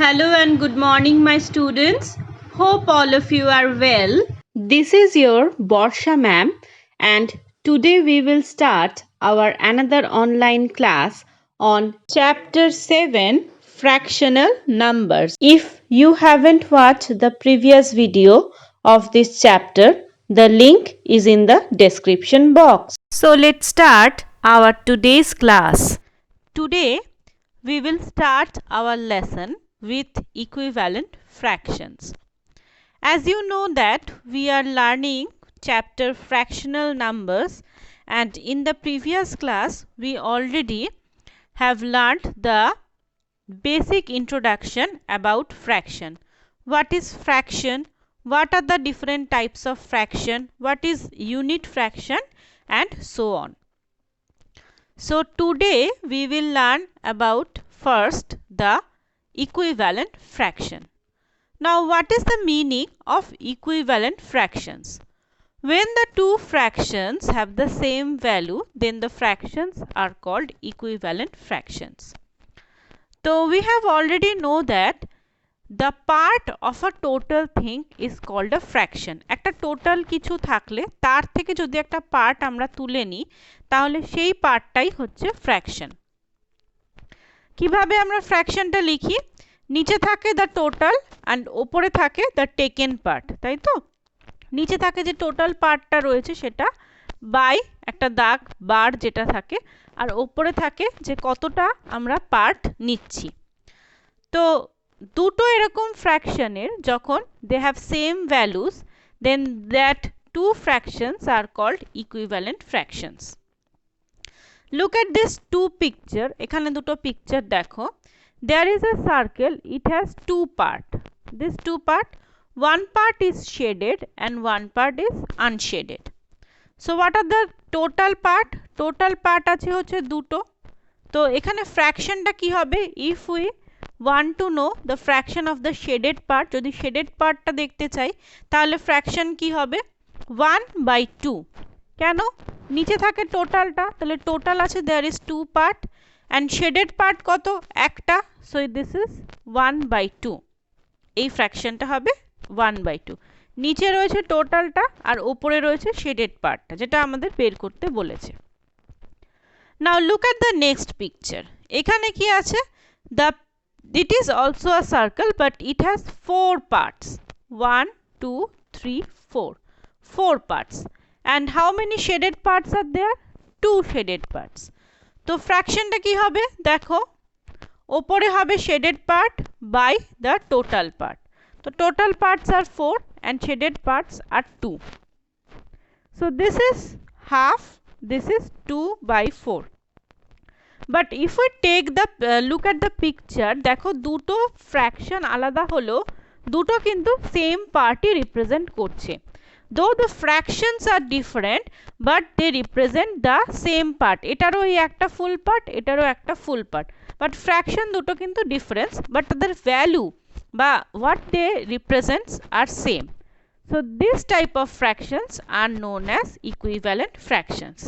Hello and good morning, my students. Hope all of you are well. This is your Borsha ma'am, and today we will start our another online class on chapter 7 fractional numbers. If you haven't watched the previous video of this chapter, the link is in the description box. So let's start our today's class. Today we will start our lesson with equivalent fractions. As you know that we are learning chapter fractional numbers, and in the previous class we already have learned the basic introduction about fraction. What is fraction? What are the different types of fraction? What is unit fraction? And so on. So today we will learn about first the equivalent fraction. Now what is the meaning of equivalent fractions? When the two fractions have the same value, then the fractions are called equivalent fractions. So we have already know that the part of a total thing is called a fraction. একটা total কিছু থাকলে তার থেকে যদি একটা part আমরা তুলে নিই তাহলে সেই পার্টটাই হচ্ছে ফ্র্যাকশন। কিভাবে আমরা ফ্র্যাকশনটা লিখি? নিচে থাকে দ্য টোটাল অ্যান্ড ওপরে থাকে দ্য টেকেন পার্ট, তাই তো? নিচে থাকে যে টোটাল পার্টটা রয়েছে সেটা বাই একটা দাগ বার যেটা থাকে, আর ওপরে থাকে যে কতটা আমরা পার্ট নিচ্ছি। তো দুটো এরকম ফ্র্যাকশনের যখন they have same values, then that two fractions are called equivalent fractions. Look at this two picture. এখানে দুটো পিকচার দেখো। There is a circle, it has two parts. This two part, one part is shaded and one part is unshaded. So what are the total part? Total part আছে হচ্ছে দুটো। তো এখানে ফ্র্যাকশনটা কি হবে? If we want to know the fraction of the shaded part, যদি shaded partটা দেখতে চাই তাহলে ফ্র্যাকশন কি হবে? 1/2। কেন? নিচে থাকে টোটালটা, তাহলে টোটাল আছে there is two part and shaded part কত? একটা। So this is 1/2। এই ফ্র্যাকশনটা হবে 1/2। নিচে রয়েছে টোটালটা আর উপরে রয়েছে শেডেড পার্টটা, যেটা আমাদের বের করতে বলেছে। Now look at the next picture. এখানে কি আছে? It is also a circle but it has four parts. 1 2 3 4, four parts. And how many shaded parts are there? Two shaded parts. তো ফ্র্যাকশনটা কি হবে? দেখো, ওপরে হবে shaded part by the total part. তো টোটাল পার্টস আর 4 and shaded parts are 2. So this is half, this is 2/4. But if we take the look at the picture, দেখো দুটো ফ্র্যাকশন আলাদা হলেও দুটো কিন্তু সেম পার্টই রিপ্রেজেন্ট করছে। Though the fractions are different but they represent the same part. এটারও এই একটা ফুল পার্ট, এটারও একটা ফুল পার্ট, বাট ফ্র্যাকশন দুটো কিন্তু ডিফারেন্স, বাট তাদের ভ্যালু বা what they represents are same. So this type of fractions are known as equivalent fractions,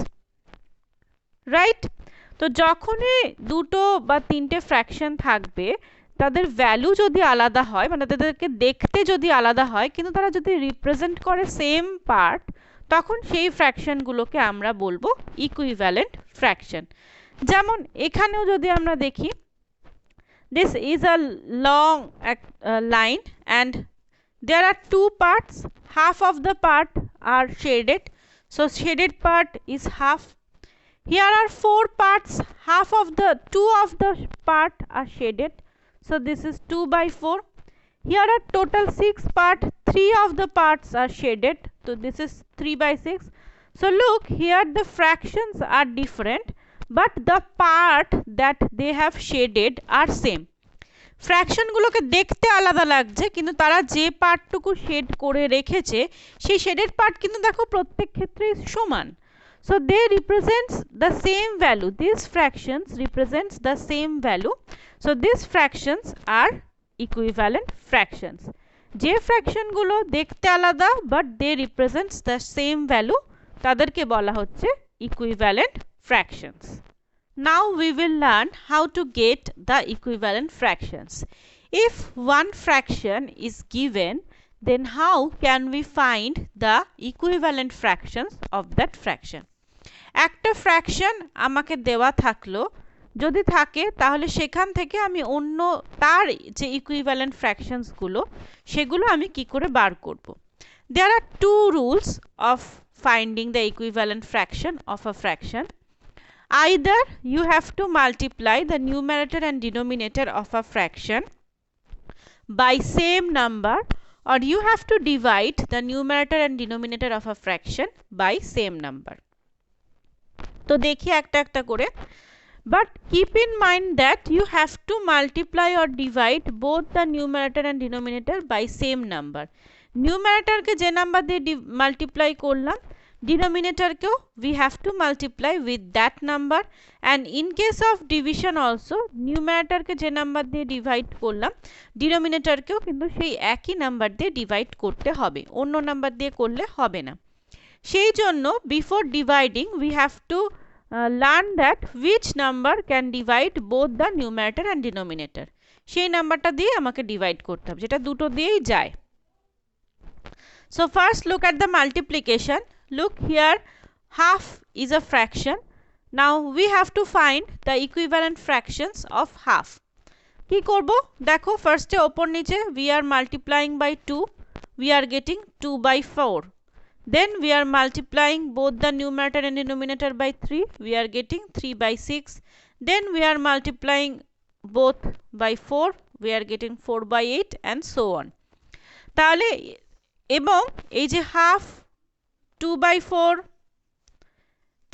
right? তো যখনই দুটো বা তিনটে ফ্র্যাকশন থাকবে তাদের ভ্যালু যদি আলাদা হয়, মানে তাদেরকে দেখতে যদি আলাদা হয় কিন্তু তারা যদি রিপ্রেজেন্ট করে সেম পার্ট, তখন সেই ফ্র্যাকশনগুলোকে আমরা বলবো ইকুইভ্যালেন্ট ফ্র্যাকশন। যেমন এখানেও যদি আমরা দেখি, this is a long line and there are two parts, half of the part are shaded, so shaded part is half. Here are four parts, two of the part are shaded, so this is 2/4. Here are total 6 part, 3 of the parts are shaded, so this is 3/6. So look here, the fractions are different but the part that they have shaded are same. ফ্র্যাকশনগুলোকে দেখতে আলাদা লাগছে কিন্তু তারা যে পার্টটুকু shade করে রেখেছে সেই shaded part কিন্তু দেখো প্রত্যেক ক্ষেত্রেই সমান। So they represents the same value. These fractions represents the same value. So these fractions are equivalent fractions. যে ফ্র্যাকশনগুলো দেখতে আলাদা but they represents the same value তাদেরকে বলা হচ্ছে equivalent fractions. Now we will learn how to get the equivalent fractions. If one fraction is given, then how can we find the equivalent fractions of that fraction? একটা fraction আমাকে দেওয়া থাকলো, যদি থাকে তাহলে সেখান থেকে আমি অন্য তার যে ইকুইভ্যালেন্ট ফ্র্যাকশনসগুলো সেগুলো আমি কি করে বার করব? There are two rules of finding the equivalent fraction of a fraction. Either you have to multiply the numerator and denominator of a fraction by same number, or you have to divide the numerator and denominator of a fraction by same number. তো দেখি একটা একটা করে, but keep in mind that you have to multiply or divide both the numerator and denominator by same number. numerator কে যে number দিয়ে multiply করলাম, denominator কেও we have to multiply with that number, and in case of division also numerator কে যে number দিয়ে divide করলাম denominator কেও কিন্তু সেই একই নাম্বার দিয়ে ডিভাইড করতে হবে, অন্য নাম্বার দিয়ে করলে হবে না। সেই জন্য before dividing we have to learn that which number can divide both the numerator and denominator, সেই নাম্বারটা দিয়ে আমাকে ডিভাইড করতে হবে যেটা দুটো দিয়েই যায়। So first look at the multiplication. Look here, half is a fraction. Now we have to find the equivalent fractions of half. কি করব? দেখো ফার্স্টে ওপর নিচে we are multiplying by 2, we are getting 2 by 4. Then we are multiplying both the numerator and denominator by 3, we are getting 3 by 6. Then we are multiplying both by 4, we are getting 4 by 8 and so on. তাহলে এবং এই যে half, 2 by 4,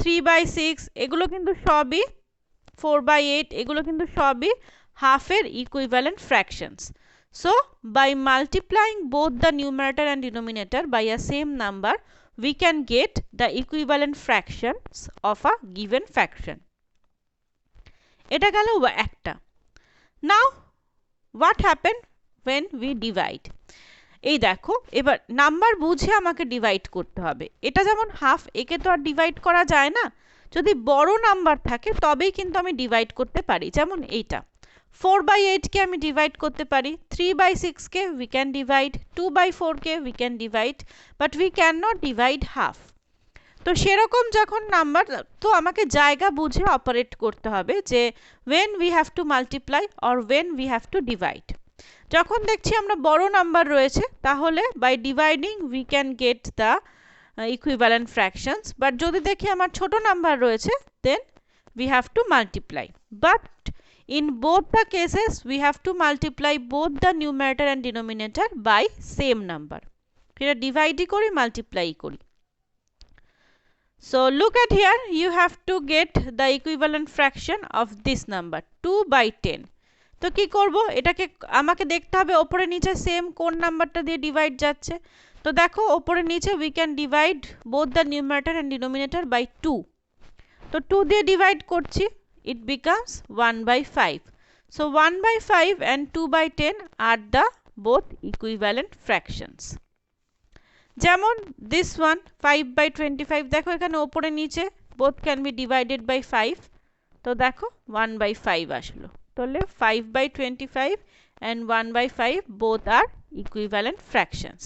3 by 6 এগুলো কিন্তু সবই 4 by 8 এগুলো কিন্তু সবই হাফের equivalent fractions. So by multiplying both the numerator and denominator by a same number, we can get the equivalent fractions of a given fraction. এটা গেল একটা। Now what happen when we divide? এই দেখো এবার নাম্বার বুঝে আমাকে divide করতে হবে। এটা যেমন হাফ, একে তো আর ডিভাইড করা যায় না, যদি বড় নাম্বার থাকে তবেই কিন্তু আমি ডিভাইড করতে পারি। যেমন এইটা 4 by 8 কে আমি ডিভাইড করতে পারি, 3 by 6 K we can divide, 2 by 4 K we can divide, but we cannot divide half. তো সেরকম যখন নাম্বার, তো আমাকে জায়গা বুঝে অপারেট করতে হবে যে when we have to multiply or when we have to divide. যখন দেখছি আমরা বড় নাম্বার রয়েছে তাহলে by dividing we can get the equivalent fractions, but যদি দেখি আমার ছোট নাম্বার রয়েছে then we have to multiply. But in both the cases we have to multiply both the numerator and denominator by same number. এটা ডিভাইডই করি multiply করি। So look at here, you have to get the equivalent fraction of this number 2 by 10. তো কি করব? এটাকে আমাকে দেখতে হবে ওপরে নিচে সেম কোন নাম্বারটা দিয়ে ডিভাইড যাচ্ছে। তো দেখো ওপরে নিচে we can divide both the numerator and denominator by 2. তো 2 দিয়ে ডিভাইড করছি, it becomes 1 by 5. So 1 by 5 and 2 by 10 are the both equivalent fractions. যেমন this one 5 by 25, দেখো এখানে ওপরে নিচে both can be divided by 5, তো দেখো 1 by 5 আসলো। তাহলে 5 by 25 and 1 by 5 both are equivalent fractions.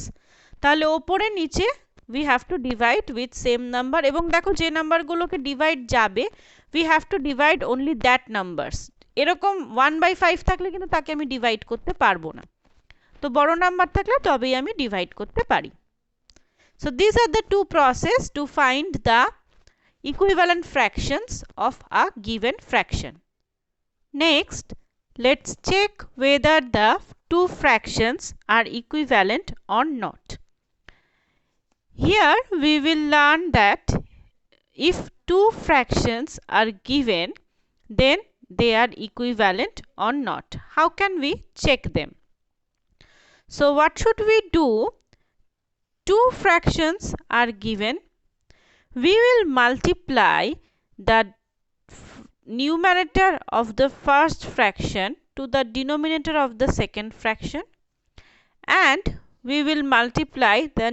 তাহলে ওপরে নিচে we have to divide with same number, এবং দেখো যে নাম্বারগুলোকে ডিভাইড যাবে we have to divide only that numbers. এরকম 1 by 5 থাকলে কিন্তু তাকে আমি ডিভাইড করতে পারবো না, তো বড় নাম্বার থাকলে তবেই আমি ডিভাইড করতে পারি। So these are the two processes to find the equivalent fractions of a given fraction. Next, let's check whether the two fractions are equivalent or not. Here we will learn that if two fractions are given, then they are equivalent or not. How can we check them? So what should we do? Two fractions are given, we will multiply the numerator of the first fraction to the denominator of the second fraction, and we will multiply the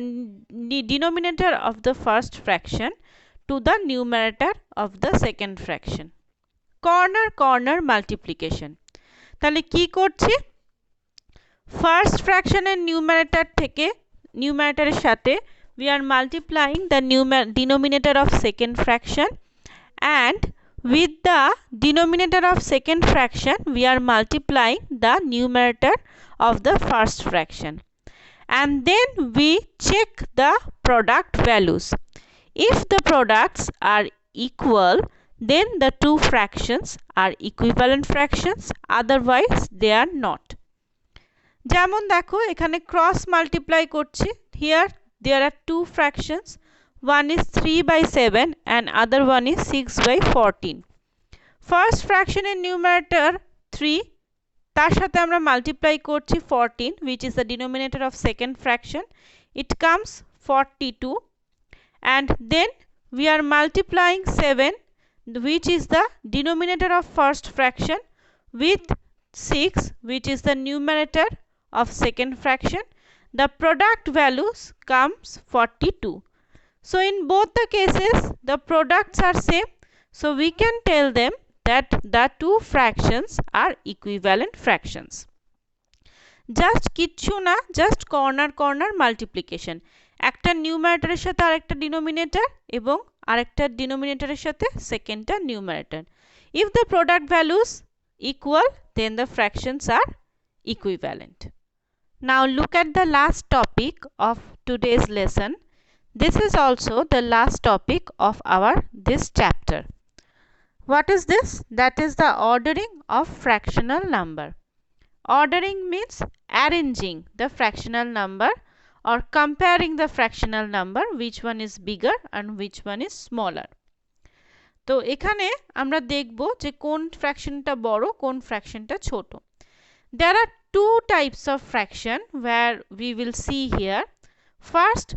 denominator of the first fraction to the numerator of the second fraction. Corner corner multiplication. তাহলে কি করছি? First ফ্র্যাকশনের নিউমারেটরের সাথে we are multiplying the denominator of second fraction, and with the denominator of second fraction we are multiplying the numerator of the first fraction, and then we check the product values. If the products are equal, then the two fractions are equivalent fractions, otherwise they are not. যেমন দেখো এখানে cross multiply করছি। Here there are two fractions, one is 3/7 and other one is 6/14. First fraction in numerator 3, তার সাথে আমরা multiply করছি 14 which is the denominator of second fraction, it comes 42, and then we are multiplying 7 which is the denominator of first fraction with 6 which is the numerator of second fraction. The product values comes 42. So in both the cases the products are same, so we can tell them that the two fractions are equivalent fractions. Just কিচ্ছু না, just corner multiplication, একটা নিউমারেটরের সাথে আরেকটা denominator এবং আরেকটা ডিনোমিনেটরের সাথে সেকেন্ডটা numerator. If the product values equal, then the fractions are equivalent. Now look at the last topic of today's lesson. This is also the last topic of this chapter. What is this? That is the ordering of fractional number. Ordering means arranging the fractional number or comparing the fractional number, which one is bigger and which one is smaller. তো এখানে আমরা দেখব যে কোন ফ্র্যাকশনটা বড় কোন ফ্র্যাকশনটা ছোট. There are two types of fraction where we will see here. First,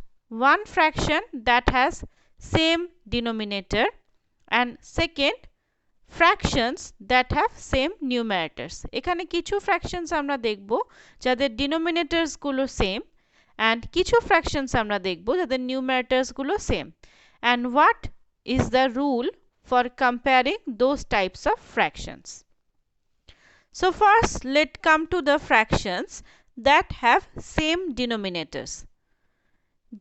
one fraction that has same denominator, and second, fractions that have same numerators. এখানে কিছু fractions আমরা দেখব যাদের denominators গুলো same, and কিছু fractions আমরা দেখব যাদের numerators গুলো same. And what is the rule for comparing those types of fractions? So first let's come to the fractions that have same denominators.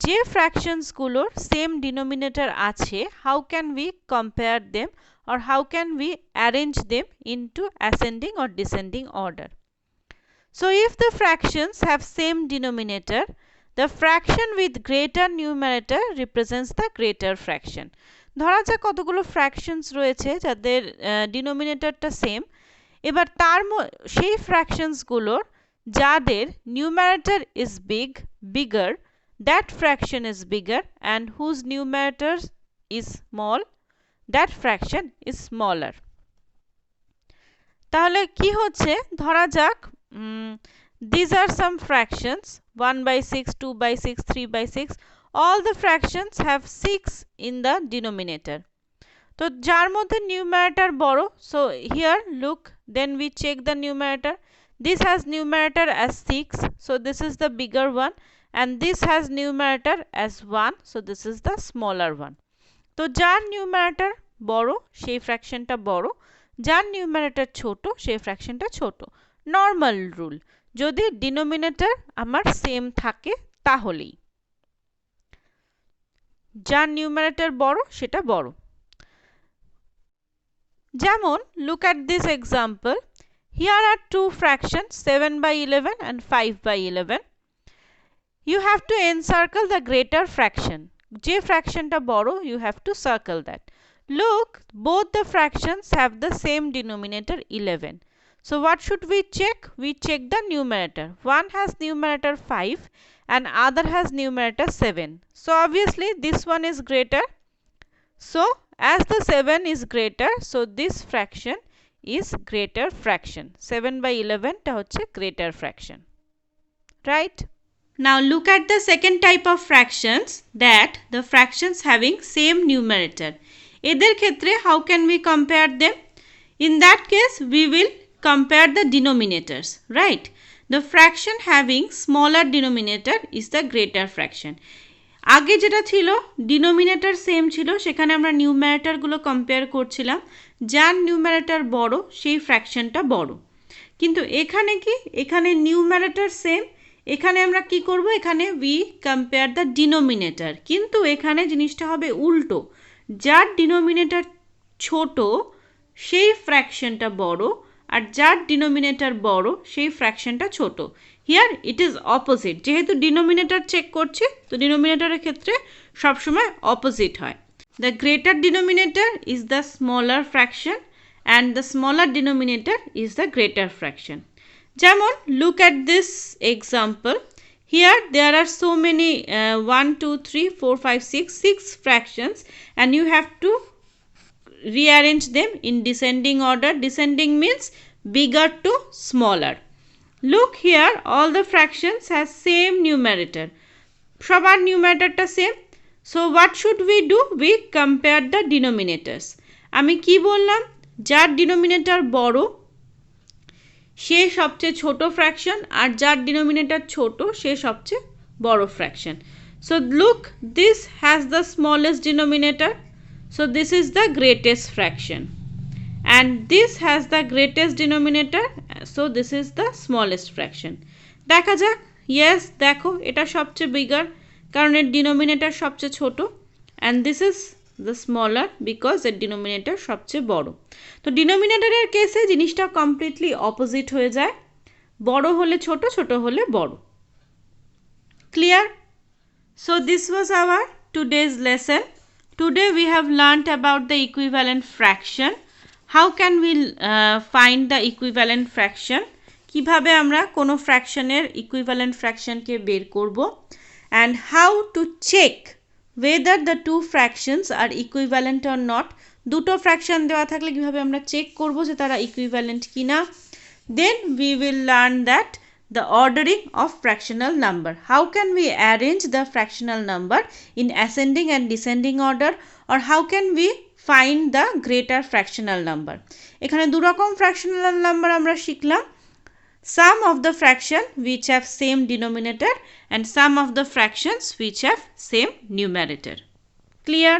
যে fractions গুলোর same denominator আছে, how can we compare them or how can we arrange them into ascending or descending order? So if the fractions have same denominator, the fraction with greater numerator represents the greater fraction. ধরা যাক কতগুলো fractions রয়েছে যাদের denominatorটা same, এবার সেই fractions গুলোর যাদের numerator is bigger, that fraction is bigger, and whose numerator is small, that fraction is smaller. তাহলে কি হচ্ছে, ধরা যাক these are some fractions 1/6, 2/6, 3/6, all the fractions have 6 in the denominator. তো যার মধ্যে numerator বড়, so here look, then we check the numerator. This has numerator as 6, so this is the bigger one, and this has numerator as 1, so this is the smaller one. তো যার numerator বড় সেই ফ্র্যাকশনটা বড়, যার numerator ছোট সেই ফ্র্যাকশনটা ছোট. Normal rule, যদি ডিনোমিনেটর আমার সেম থাকে তাহলেই, যার নিউমারেটর বড় সেটা বড়. যেমন look at this example. Here are two fractions 7/11 and 5/11. You have to encircle the greater fraction. যে ফ্র্যাকশনটা বড় you have to circle that. Look, both the fractions have the same denominator 11. So what should we check? We check the numerator. One has numerator 5 and other has numerator 7. So obviously this one is greater. So as the 7 is greater, so this fraction is greater fraction. 7/11 টা হচ্ছে greater fraction. Right? Now look at the second type of fractions, that the fractions having same numerator. এদের ক্ষেত্রে how can we compare them? In that case we will compare the denominators, right? The fraction having smaller denominator is the greater fraction. আগে যেটা ছিল denominator same ছিল, সেখানে আমরা নিউমারেটরগুলো compare করছিলাম, যার নিউমারেটর বড় সেই ফ্র্যাকশনটা বড়. কিন্তু এখানে কি, এখানে নিউমারেটর সেম, এখানে আমরা কি করব, এখানে উই কম্পেয়ার দ্য ডিনোমিনেটর, কিন্তু এখানে জিনিসটা হবে উল্টো, যার ডিনোমিনেটর ছোট সেই ফ্র্যাকশনটা বড়, আর যার ডিনোমিনেটর বড় সেই ফ্র্যাকশনটা ছোট। হিয়ার ইট ইজ অপোজিট, যেহেতু ডিনোমিনেটর চেক করছি তো ডিনোমিনেটরের ক্ষেত্রে সবসময় অপোজিট হয়। The greater denominator is the smaller fraction and the smaller denominator is the greater fraction. যেমন look at this example. Here there are so many 1, 2, 3, 4, 5, 6 fractions, and you have to rearrange them in descending order. Descending means bigger to smaller. Look here, all the fractions has same numerator. সবার নিউমারেটরটা same. So what should we do, we compare the denominators. আমি কি বললাম, যার denominator বড় সে সবচেয়ে ছোট fraction, আর যার ডিনোমিনেটর ছোট সে সবচেয়ে বড় fraction. So look, this has the smallest denominator, so this is the greatest fraction, and this has the greatest denominator, so this is the smallest fraction. দেখা যাক, ইয়েস দেখো এটা সবচেয়ে বিগার, কারণ এর ডিনোমিনেটর সবচেয়ে ছোট, and this is the smaller because এর ডিনোমিনেটর সবচেয়ে বড়। তো ডিনোমিনেটরের কেসে জিনিসটা কমপ্লিটলি অপোজিট হয়ে যায়, বড় হলে ছোট, ছোট হলে বড়। Clear? So this was our today's lesson. Today we have learned about the equivalent fraction. How can we find the equivalent fraction, কিভাবে আমরা কোনো ফ্র্যাকশনের ইকুইভ্যালেন্ট ফ্র্যাকশনকে বের করব, and how to check whether the two fractions are equivalent or not. দুটো fraction দেওয়া থাকলে কিভাবে আমরা চেক করব যে তারা ইকুইভ্যালেন্ট কিনা। Then we will learn that the ordering of fractional number. How can we arrange the fractional number in ascending and descending order, or how can we find the greater fractional number. এখানে দু রকম fractional number আমরা শিখলাম, some of the fraction which have same denominator and some of the fractions which have same numerator. Clear?